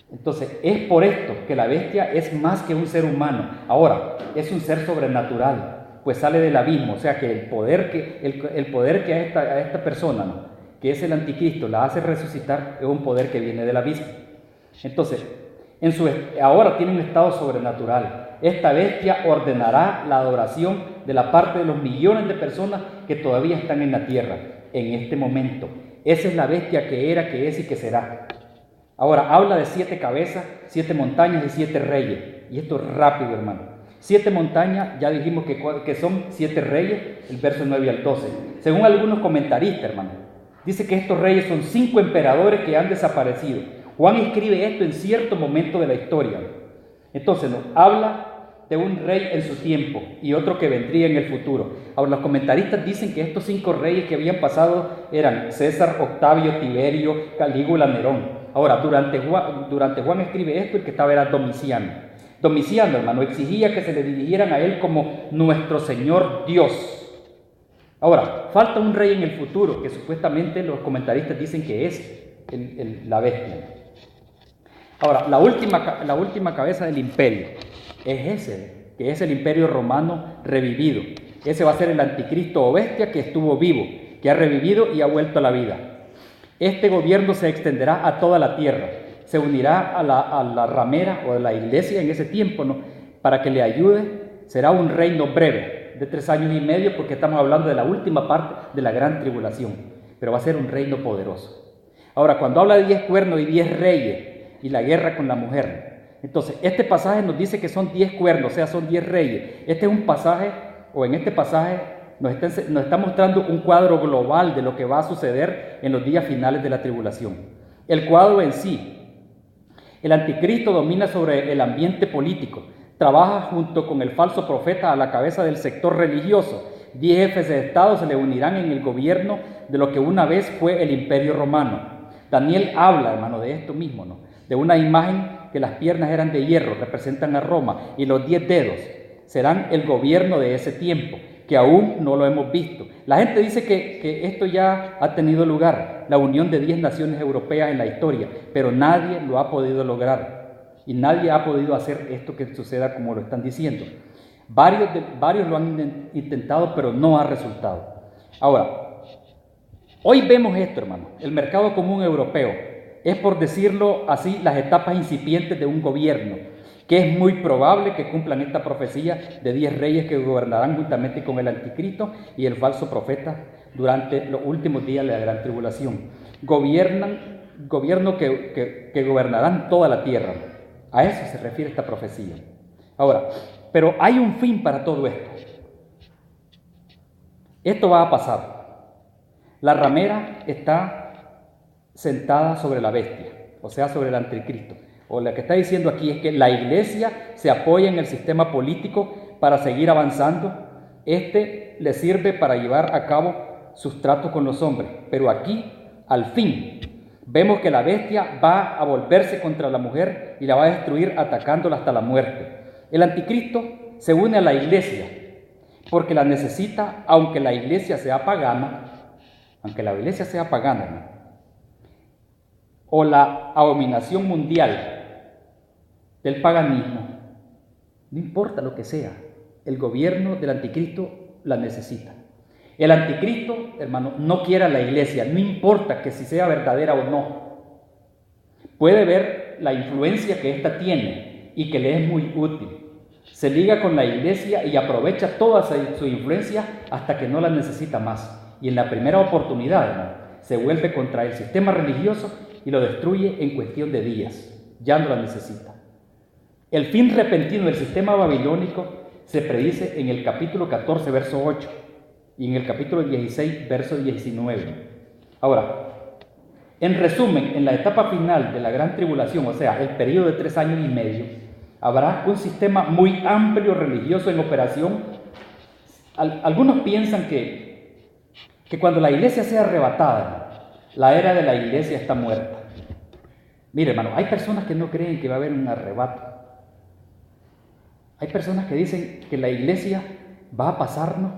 Entonces, es por esto que la bestia es más que un ser humano. Ahora, es un ser sobrenatural, pues sale del abismo. O sea, que el poder que a esta persona, ¿no?, que es el anticristo, la hace resucitar, es un poder que viene del abismo. Entonces, ahora tiene un estado sobrenatural. Esta bestia ordenará la adoración de la parte de los millones de personas que todavía están en la tierra en este momento. Esa es la bestia que era, que es y que será. Ahora, habla de 7 cabezas, 7 montañas y 7 reyes. Y esto es rápido, hermano. 7 montañas, ya dijimos que son 7 reyes, el verso 9 al 12. Según algunos comentaristas, hermano, dice que estos reyes son 5 emperadores que han desaparecido. Juan escribe esto en cierto momento de la historia. Entonces nos habla de un rey en su tiempo y otro que vendría en el futuro. Ahora, los comentaristas dicen que estos 5 reyes que habían pasado eran César, Octavio, Tiberio, Calígula, Nerón. Ahora, durante Juan escribe esto, el que estaba era Domiciano. Domiciano, hermano, exigía que se le dirigieran a él como nuestro Señor Dios. Ahora, falta un rey en el futuro, que supuestamente los comentaristas dicen que es la bestia. Ahora, la última cabeza del imperio es ese, que es el imperio romano revivido. Ese va a ser el anticristo o bestia que estuvo vivo, que ha revivido y ha vuelto a la vida. Este gobierno se extenderá a toda la tierra, se unirá a la ramera o a la iglesia en ese tiempo, ¿no?, para que le ayude. Será un reino breve, de 3 años y medio, porque estamos hablando de la última parte de la gran tribulación, pero va a ser un reino poderoso. Ahora, cuando habla de 10 cuernos y 10 reyes y la guerra con la mujer, entonces este pasaje nos dice que son 10 cuernos, o sea, son 10 reyes. Este es un pasaje, o en este pasaje nos está mostrando un cuadro global de lo que va a suceder en los días finales de la tribulación. El cuadro en sí: el anticristo domina sobre el ambiente político, trabaja junto con el falso profeta a la cabeza del sector religioso. 10 jefes de Estado se le unirán en el gobierno de lo que una vez fue el imperio romano. Daniel habla, hermano, de esto mismo, ¿no?, de una imagen que las piernas eran de hierro, representan a Roma, y los 10 dedos serán el gobierno de ese tiempo, que aún no lo hemos visto. La gente dice que esto ya ha tenido lugar, la unión de 10 naciones europeas en la historia, pero nadie lo ha podido lograr y nadie ha podido hacer esto que suceda como lo están diciendo. Varios lo han intentado, pero no ha resultado. Ahora, hoy vemos esto, hermano. El mercado común europeo es, por decirlo así, las etapas incipientes de un gobierno, que es muy probable que cumplan esta profecía de 10 reyes que gobernarán juntamente con el anticristo y el falso profeta durante los últimos días de la gran tribulación. Gobierno que gobernarán toda la tierra. A eso se refiere esta profecía. Ahora, pero hay un fin para todo esto. Esto va a pasar. La ramera está sentada sobre la bestia. o sea, sobre el anticristo. O lo que está diciendo aquí es que la iglesia se apoya en el sistema político para seguir avanzando. Este le sirve para llevar a cabo sus tratos con los hombres. Pero aquí, al fin, vemos que la bestia va a volverse contra la mujer y la va a destruir atacándola hasta la muerte. El anticristo se une a la iglesia porque la necesita, aunque la iglesia sea pagana, hermano, o la abominación mundial del paganismo, no importa lo que sea, el gobierno del anticristo la necesita. El anticristo, hermano, no quiere a la iglesia, no importa que si sea verdadera o no. Puede ver la influencia que ésta tiene y que le es muy útil. Se liga con la iglesia y aprovecha toda su influencia hasta que no la necesita más. Y en la primera oportunidad, hermano, se vuelve contra el sistema religioso y lo destruye en cuestión de días. Ya no la necesita. El fin repentino del sistema babilónico se predice en el capítulo 14, verso 8 y en el capítulo 16, verso 19. Ahora, en resumen, en la etapa final de la gran tribulación, o sea, el periodo de 3 años y medio, habrá un sistema muy amplio religioso en operación. Algunos piensan que cuando la iglesia sea arrebatada, la era de la iglesia está muerta. Mire, hermano, hay personas que no creen que va a haber un arrebato. Hay personas que dicen que la iglesia va a pasarnos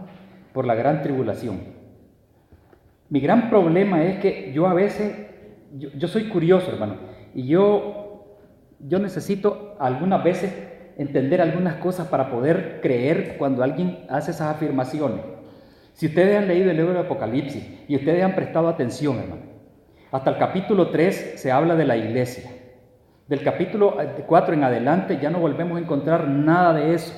por la gran tribulación. Mi gran problema es que yo a veces, yo soy curioso, hermano, y yo necesito algunas veces entender algunas cosas para poder creer cuando alguien hace esas afirmaciones. Si ustedes han leído el libro de Apocalipsis y ustedes han prestado atención, hermano, hasta el capítulo 3 se habla de la iglesia. Del capítulo 4 en adelante ya no volvemos a encontrar nada de eso.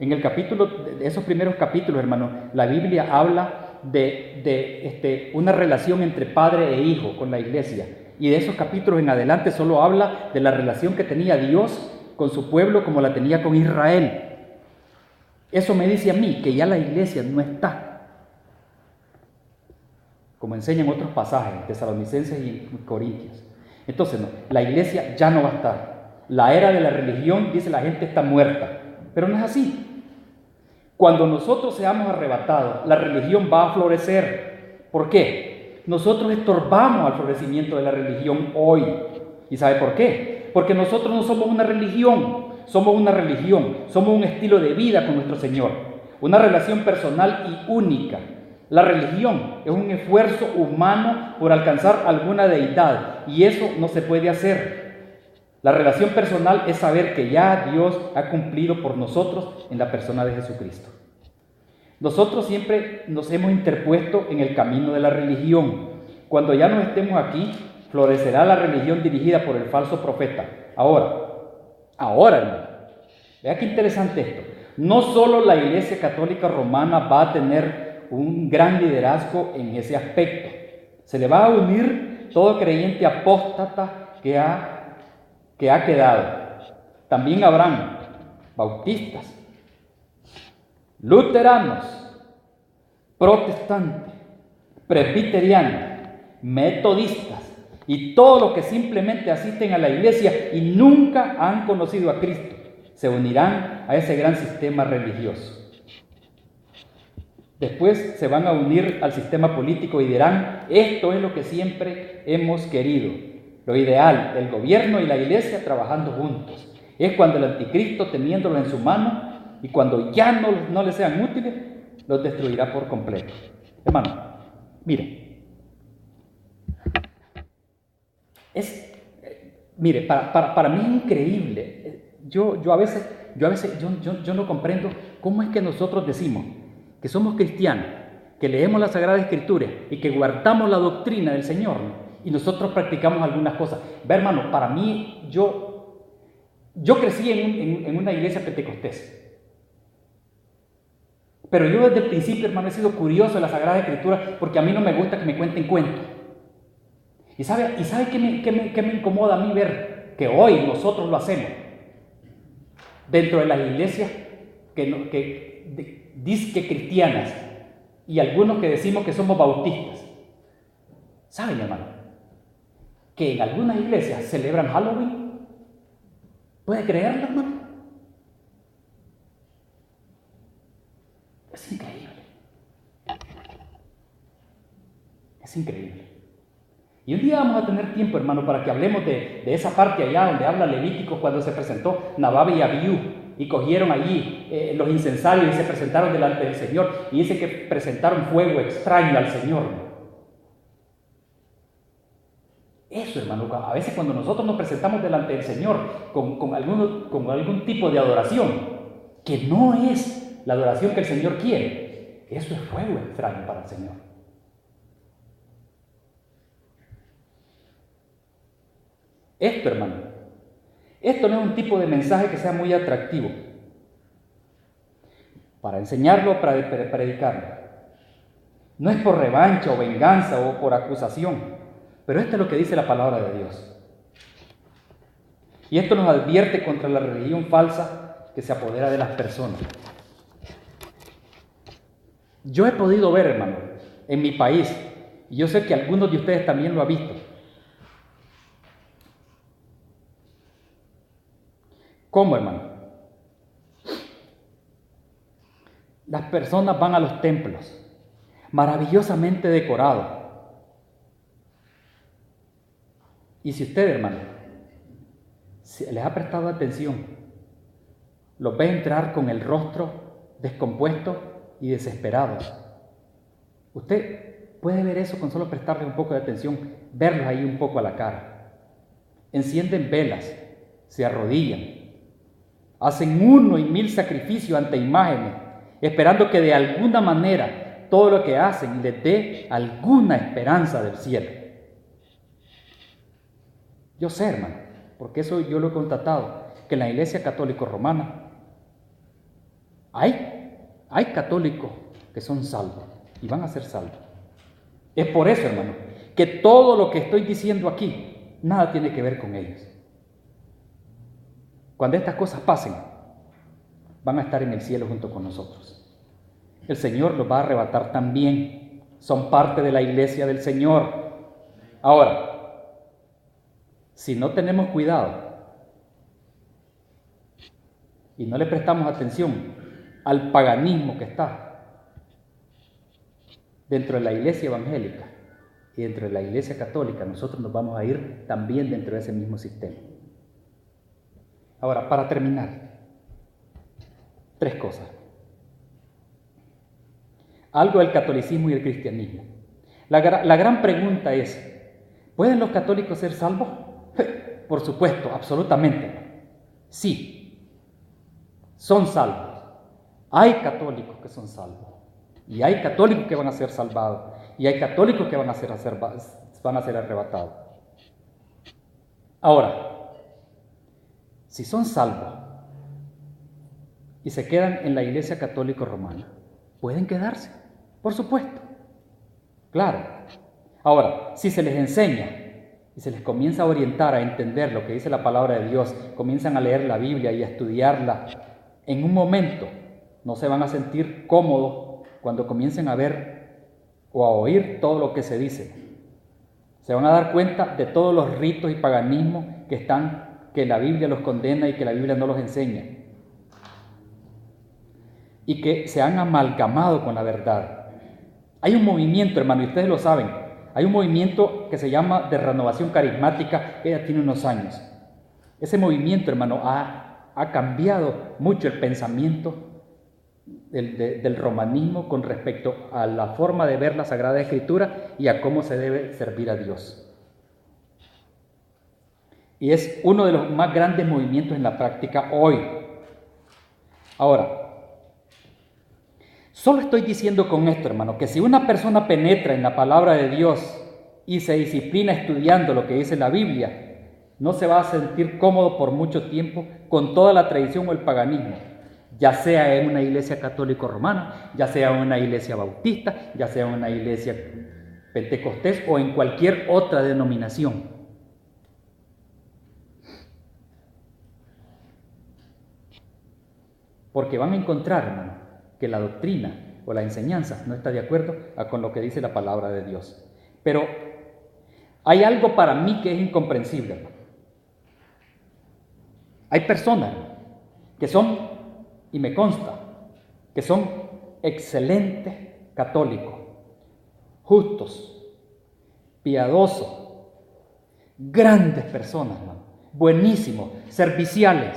En el capítulo, de esos primeros capítulos, hermano, la Biblia habla de una relación entre padre e hijo con la iglesia. Y de esos capítulos en adelante solo habla de la relación que tenía Dios con su pueblo como la tenía con Israel. Eso me dice a mí que ya la iglesia no está, como enseñan otros pasajes, en Tesalonicenses y en Corintios. Entonces, no, la iglesia ya no va a estar. La era de la religión, dice la gente, está muerta. Pero no es así. Cuando nosotros seamos arrebatados, la religión va a florecer. ¿Por qué? Nosotros estorbamos al florecimiento de la religión hoy. ¿Y sabe por qué? Porque nosotros no somos una religión, somos un estilo de vida con nuestro Señor, una relación personal y única. La religión es un esfuerzo humano por alcanzar alguna deidad y eso no se puede hacer. La relación personal es saber que ya Dios ha cumplido por nosotros en la persona de Jesucristo. Nosotros siempre nos hemos interpuesto en el camino de la religión. Cuando ya no estemos aquí, florecerá la religión dirigida por el falso profeta. Ahora, hermano, vea qué interesante esto. No solo la Iglesia Católica Romana va a tener un gran liderazgo en ese aspecto. Se le va a unir todo creyente apóstata que ha quedado. También habrán bautistas, luteranos, protestantes, presbiterianos, metodistas y todos los que simplemente asisten a la iglesia y nunca han conocido a Cristo. Se unirán a ese gran sistema religioso. Después se van a unir al sistema político y dirán, esto es lo que siempre hemos querido. Lo ideal, el gobierno y la iglesia trabajando juntos. Es cuando el anticristo, teniéndolos en su mano, y cuando ya no les sean útiles, los destruirá por completo. Hermano, mire. Para mí es increíble. Yo a veces no comprendo cómo es que nosotros decimos que somos cristianos, que leemos la Sagrada Escritura y que guardamos la doctrina del Señor, ¿no? Y nosotros practicamos algunas cosas. Ve, hermano, para mí, yo crecí en una iglesia pentecostés. Pero yo desde el principio, hermano, he sido curioso de la Sagrada Escritura porque a mí no me gusta que me cuenten cuentos. ¿Y sabe qué me incomoda a mí ver? Que hoy nosotros lo hacemos dentro de las iglesias disque cristianas y algunos que decimos que somos bautistas. ¿Saben, hermano? que en algunas iglesias celebran Halloween. ¿Puede creerlo, hermano? Es increíble. Es increíble. Y un día vamos a tener tiempo, hermano, para que hablemos de esa parte allá donde habla Levítico cuando se presentó Nadab y Abiú y cogieron allí los incensarios y se presentaron delante del Señor. Y dice que presentaron fuego extraño al Señor. Eso, hermano, a veces cuando nosotros nos presentamos delante del Señor con algún tipo de adoración, que no es la adoración que el Señor quiere, eso es fuego extraño para el Señor. Esto, hermano, esto no es un tipo de mensaje que sea muy atractivo para enseñarlo o para predicarlo. No es por revancha o venganza o por acusación, pero esto es lo que dice la palabra de Dios. Y esto nos advierte contra la religión falsa que se apodera de las personas. Yo he podido ver, hermano, en mi país, y yo sé que algunos de ustedes también lo han visto, ¿cómo, hermano? Las personas van a los templos, maravillosamente decorados. Y si usted, hermano, si les ha prestado atención, los ve entrar con el rostro descompuesto y desesperado. Usted puede ver eso con solo prestarle un poco de atención, verlos ahí un poco a la cara. Encienden velas, se arrodillan, hacen 1 y 1000 sacrificios ante imágenes, esperando que de alguna manera todo lo que hacen les dé alguna esperanza del cielo. Yo sé, hermano, porque eso yo lo he constatado, que en la Iglesia Católica Romana hay católicos que son salvos y van a ser salvos. Es por eso, hermano, que todo lo que estoy diciendo aquí, nada tiene que ver con ellos. Cuando estas cosas pasen, van a estar en el cielo junto con nosotros. El Señor los va a arrebatar también. Son parte de la iglesia del Señor. Ahora, si no tenemos cuidado y no le prestamos atención al paganismo que está dentro de la iglesia evangélica y dentro de la iglesia católica, nosotros nos vamos a ir también dentro de ese mismo sistema. Ahora, para terminar, 3 cosas. Algo del catolicismo y el cristianismo. La gran pregunta es, ¿pueden los católicos ser salvos? Por supuesto, absolutamente. Sí, son salvos. Hay católicos que son salvos. Y hay católicos que van a ser salvados. Y hay católicos que van a ser arrebatados. Ahora, si son salvos y se quedan en la Iglesia Católica Romana, pueden quedarse, por supuesto. Claro. Ahora, si se les enseña y se les comienza a orientar a entender lo que dice la palabra de Dios, comienzan a leer la Biblia y a estudiarla, en un momento no se van a sentir cómodos cuando comiencen a ver o a oír todo lo que se dice. Se van a dar cuenta de todos los ritos y paganismos que la Biblia los condena y que la Biblia no los enseña. Y que se han amalgamado con la verdad. Hay un movimiento, hermano, y ustedes lo saben, hay un movimiento que se llama de renovación carismática, que ya tiene unos años. Ese movimiento, hermano, ha cambiado mucho el pensamiento del romanismo con respecto a la forma de ver la Sagrada Escritura y a cómo se debe servir a Dios. Y es uno de los más grandes movimientos en la práctica hoy. Ahora, solo estoy diciendo con esto, hermano, que si una persona penetra en la palabra de Dios y se disciplina estudiando lo que dice la Biblia, no se va a sentir cómodo por mucho tiempo con toda la tradición o el paganismo, ya sea en una iglesia católica romana, ya sea en una iglesia bautista, ya sea en una iglesia pentecostés o en cualquier otra denominación. Porque van a encontrar, hermano, que la doctrina o la enseñanza no está de acuerdo con lo que dice la palabra de Dios. Pero Hay algo para mí que es incomprensible, hermano. Hay personas que son, y me consta, que son excelentes católicos, justos, piadosos, grandes personas, hermano, buenísimos, serviciales,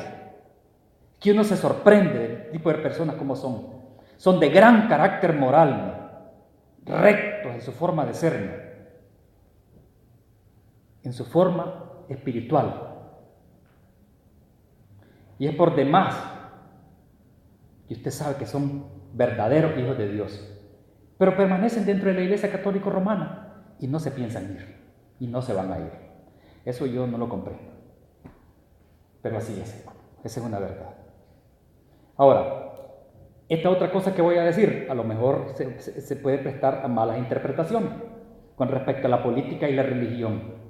que uno se sorprende del tipo de personas como son. Son de gran carácter moral, ¿no? Rectos en su forma de ser, ¿no? En su forma espiritual. Y es por demás que usted sabe que son verdaderos hijos de Dios, pero permanecen dentro de la Iglesia Católica Romana y no se piensan ir, y no se van a ir. Eso yo no lo comprendo, pero así es, esa es una verdad. Ahora, esta otra cosa que voy a decir, a lo mejor se puede prestar a malas interpretaciones con respecto a la política y la religión.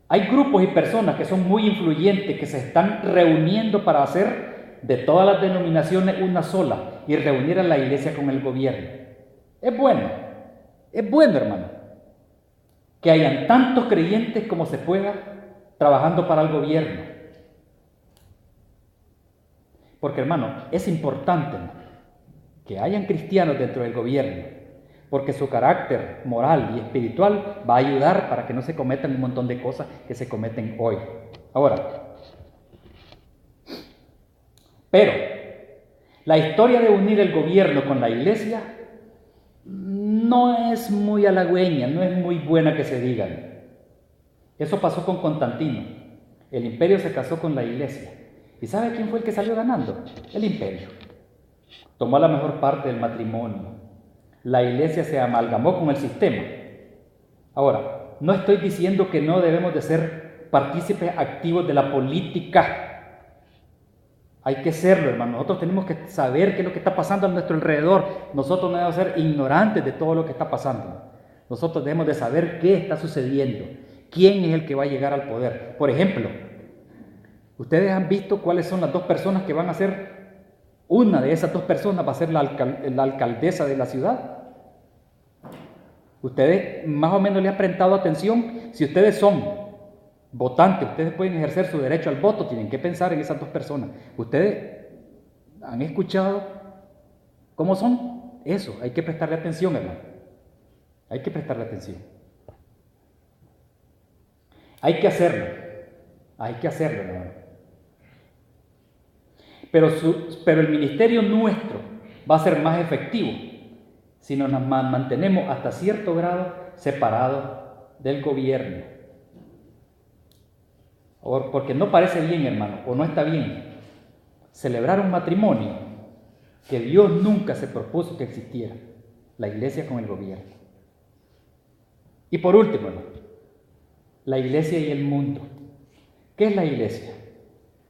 Hay grupos y personas que son muy influyentes, que se están reuniendo para hacer de todas las denominaciones una sola y reunir a la iglesia con el gobierno. Es bueno, hermano, que hayan tantos creyentes como se pueda trabajando para el gobierno. Porque, hermano, es importante, ¿no?, que hayan cristianos dentro del gobierno, porque su carácter moral y espiritual va a ayudar para que no se cometan un montón de cosas que se cometen hoy. Ahora, pero la historia de unir el gobierno con la iglesia no es muy halagüeña, no es muy buena que se diga. Eso pasó con Constantino. El imperio se casó con la iglesia. ¿Y sabe quién fue el que salió ganando? El imperio. Tomó la mejor parte del matrimonio. La iglesia se amalgamó con el sistema. Ahora, no estoy diciendo que no debemos de ser partícipes activos de la política. Hay que serlo, hermano. Nosotros tenemos que saber qué es lo que está pasando a nuestro alrededor. Nosotros no debemos ser ignorantes de todo lo que está pasando. Nosotros debemos de saber qué está sucediendo, quién es el que va a llegar al poder. Por ejemplo, ustedes han visto cuáles son las dos personas que van a ser. Una de esas dos personas va a ser la alcaldesa de la ciudad. Ustedes más o menos le han prestado atención. Si ustedes son votantes, ustedes pueden ejercer su derecho al voto, tienen que pensar en esas dos personas. ¿Ustedes han escuchado cómo son? Eso, hay que prestarle atención, hermano. Hay que prestarle atención. Hay que hacerlo, hermano. Pero el ministerio nuestro va a ser más efectivo si nos mantenemos hasta cierto grado separados del gobierno. Porque no parece bien, hermano, o no está bien celebrar un matrimonio que Dios nunca se propuso que existiera, la iglesia con el gobierno. Y por último, hermano, la iglesia y el mundo. ¿Qué es la iglesia?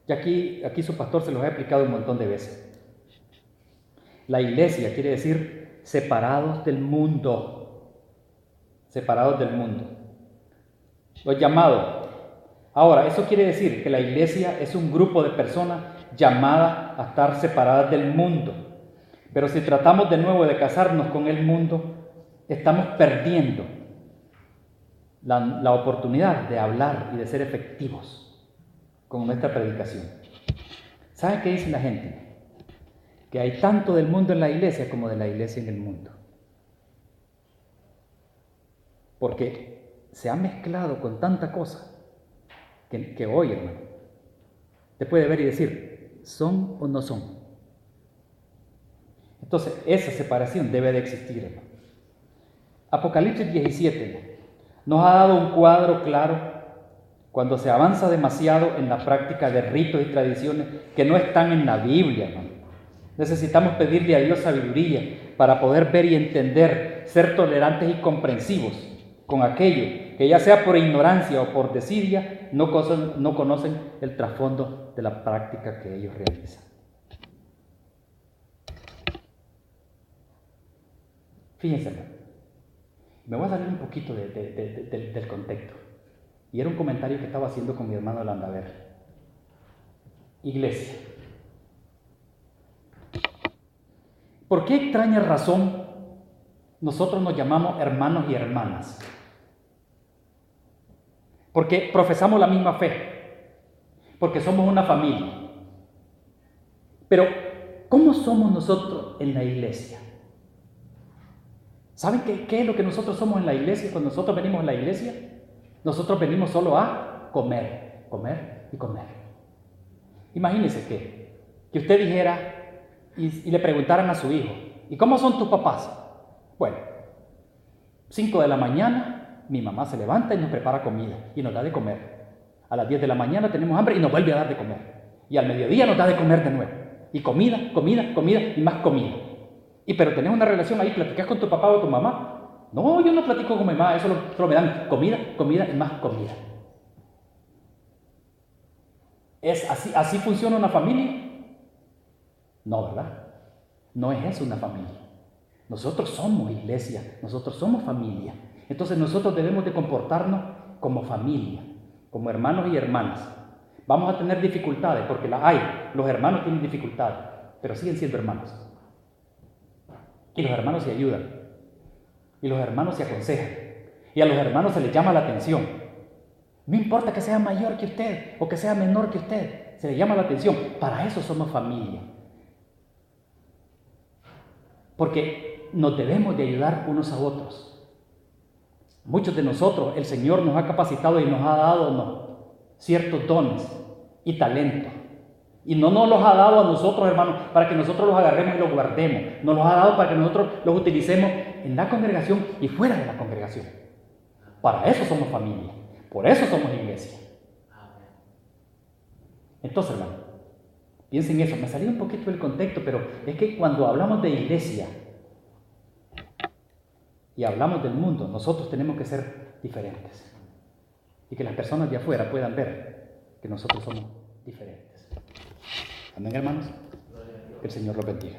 Y aquí su pastor se los ha explicado un montón de veces. La iglesia quiere decir separados del mundo. Separados del mundo. Los llamados. Ahora, eso quiere decir que la iglesia es un grupo de personas llamadas a estar separadas del mundo. Pero si tratamos de nuevo de casarnos con el mundo, estamos perdiendo la oportunidad de hablar y de ser efectivos con nuestra predicación. ¿Sabe qué dice la gente? Que hay tanto del mundo en la iglesia como de la iglesia en el mundo. Porque se ha mezclado con tanta cosa que hoy, hermano, te puede ver y decir, ¿son o no son? Entonces, esa separación debe de existir, hermano. Apocalipsis 17 nos ha dado un cuadro claro cuando se avanza demasiado en la práctica de ritos y tradiciones que no están en la Biblia, hermano. Necesitamos pedirle a Dios sabiduría para poder ver y entender, ser tolerantes y comprensivos con aquello que, ya sea por ignorancia o por desidia, no conocen el trasfondo de la práctica que ellos realizan. Fíjense, hermano, me voy a salir un poquito del contexto. Y era un comentario que estaba haciendo con mi hermano Landaver. Iglesia. ¿Por qué extraña razón nosotros nos llamamos hermanos y hermanas? porque profesamos la misma fe, porque somos una familia. Pero, ¿cómo somos nosotros en la iglesia? ¿Saben qué es lo que nosotros somos en la iglesia? Cuando nosotros venimos a la iglesia, nosotros venimos solo a comer, comer y comer. Imagínense que usted dijera y le preguntaran a su hijo, ¿y cómo son tus papás? Bueno, 5 de la mañana, mi mamá se levanta y nos prepara comida y nos da de comer. A las 10 de la mañana tenemos hambre y nos vuelve a dar de comer. Y al mediodía nos da de comer de nuevo. Y comida, comida, comida y más comida. Pero tenés una relación ahí, ¿platicás con tu papá o tu mamá? No, yo no platico con mi mamá, eso solo me dan comida, comida y más comida. ¿Es así funciona una familia? No, ¿verdad? No es eso una familia. Nosotros somos iglesia, nosotros somos familia. Entonces nosotros debemos de comportarnos como familia, como hermanos y hermanas. Vamos a tener dificultades, porque las hay. Los hermanos tienen dificultades, pero siguen siendo hermanos. Y los hermanos se ayudan. Y los hermanos se aconsejan. Y a los hermanos se les llama la atención. No importa que sea mayor que usted o que sea menor que usted, se les llama la atención. Para eso somos familia. Porque nos debemos de ayudar unos a otros. Muchos de nosotros, el Señor nos ha capacitado y nos ha dado ciertos dones y talentos. Y no nos los ha dado a nosotros, hermanos, para que nosotros los agarremos y los guardemos. Nos los ha dado para que nosotros los utilicemos en la congregación y fuera de la congregación. Para eso somos familia. Por eso somos iglesia. Entonces, hermano, piensen eso. Me salió un poquito del contexto, pero es que cuando hablamos de iglesia y hablamos del mundo, nosotros tenemos que ser diferentes. Y que las personas de afuera puedan ver que nosotros somos diferentes. Amén, hermanos. Que el Señor los bendiga.